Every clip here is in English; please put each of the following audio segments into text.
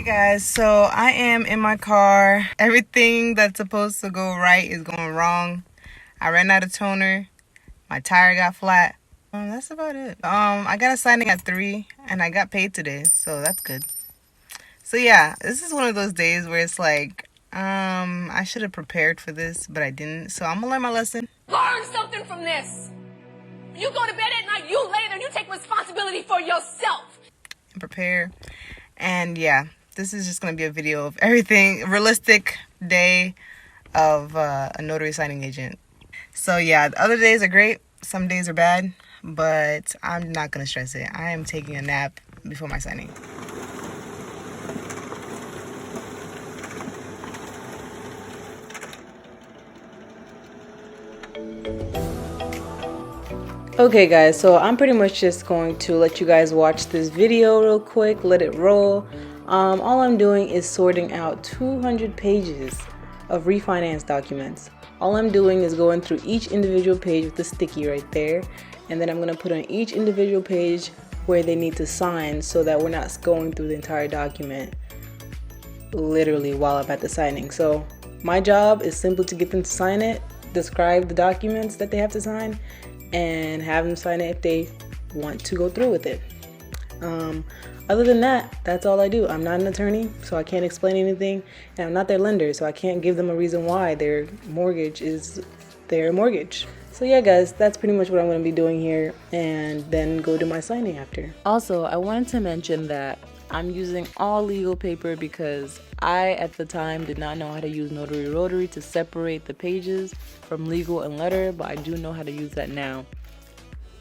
Hey guys, so I am in my car. Everything that's supposed to go right is going wrong. I ran out of toner. My tire got flat. That's about it. I got a signing at 3 and I got paid today, so that's good. So yeah, this is one of those days where it's like, I should have prepared for this, but I didn't. So I'm gonna learn my lesson. Learn something from this. You go to bed at night, you lay there, and you take responsibility for yourself. And prepare. And yeah, this is just gonna be a video of everything, realistic day of a notary signing agent. So yeah, the other days are great. Some days are bad, but I'm not gonna stress it. I am taking a nap before my signing. Okay guys, so I'm pretty much just going to let you guys watch this video real quick, let it roll. All I'm doing is sorting out 200 pages of refinance documents. All I'm doing is going through each individual page with the sticky right there, and then I'm going to put on each individual page where they need to sign so that we're not going through the entire document literally while I'm at the signing. So my job is simply to get them to sign it, describe the documents that they have to sign, and have them sign it if they want to go through with it. Other than that, that's all I do. I'm not an attorney, so I can't explain anything, and I'm not their lender, so I can't give them a reason why their mortgage is their mortgage. So yeah guys, that's pretty much what I'm going to be doing here, and then go do my signing after. Also, I wanted to mention that I'm using all legal paper because I, at the time, did not know how to use Notary Rotary to separate the pages from legal and letter, but I do know how to use that now.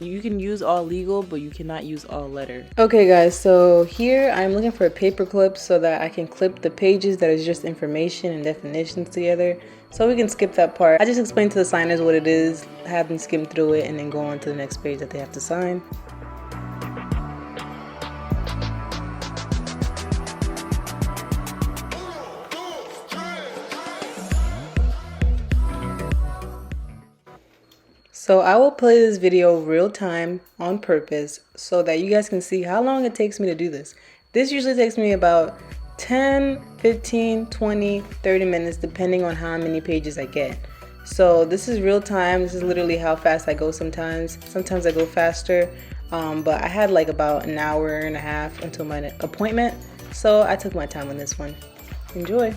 You can use all legal, but you cannot use all letter. Okay guys, so here I'm looking for a paper clip so that I can clip the pages that is just information and definitions together, so we can skip that part. I just explained to the signers what it is, have them skim through it, and then go on to the next page that they have to sign. So I will play this video real time on purpose so that you guys can see how long it takes me to do this. This usually takes me about 10, 15, 20, 30 minutes depending on how many pages I get. So this is real time. This is literally how fast I go sometimes. Sometimes I go faster, but I had like about an hour and a half until my appointment. So I took my time on this one. Enjoy.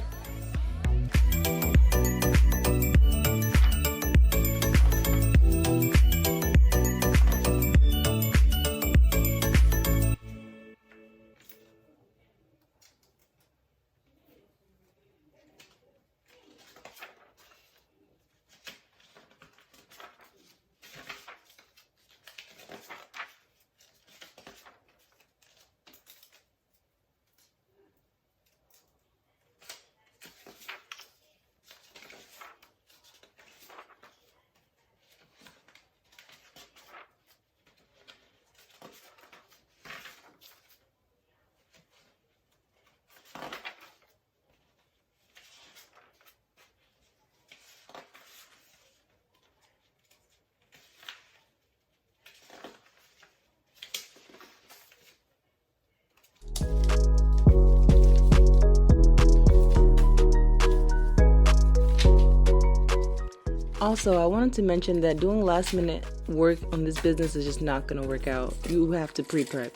Also, I wanted to mention that doing last minute work on this business is just not going to work out. You have to pre-prep.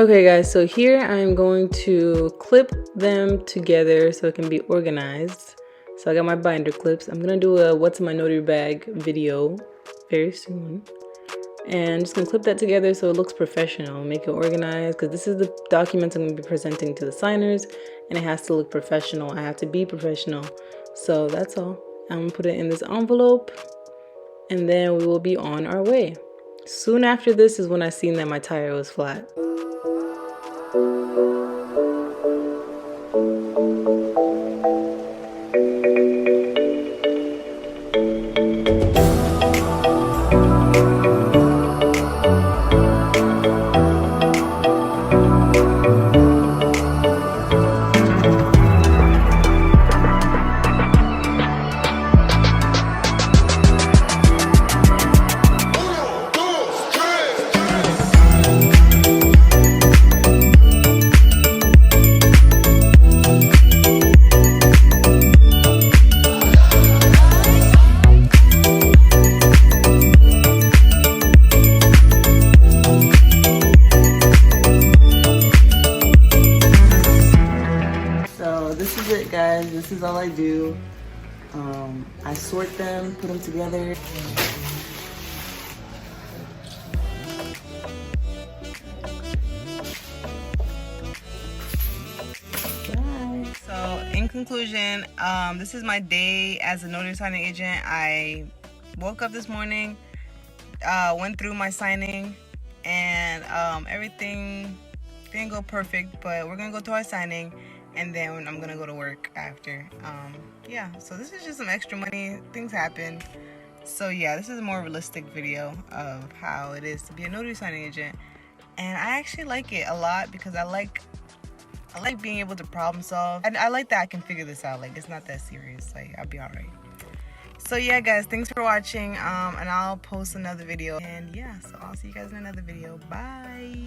Okay guys, so here I'm going to clip them together so it can be organized. So I got my binder clips. I'm gonna do a what's in my notary bag video very soon. And I'm just gonna clip that together so it looks professional, make it organized, because this is the documents I'm gonna be presenting to the signers and it has to look professional. I have to be professional. So that's all. I'm gonna put it in this envelope and then we will be on our way. Soon after this is when I seen that my tire was flat. This is it, guys. This is all I do. I sort them, put them together. Bye. So in conclusion, this is my day as a notary signing agent. I woke up this morning, went through my signing, and everything didn't go perfect, but we're gonna go through our signing and then I'm gonna go to work after. Yeah, so this is just some extra money. Things happen. So yeah, this is a more realistic video of how it is to be a notary signing agent, and I actually like it a lot because I like being able to problem solve, and I like that I can figure this out. Like, it's not that serious. Like, I'll be all right. So yeah, guys, thanks for watching, and I'll post another video, and yeah, so I'll see you guys in another video. Bye.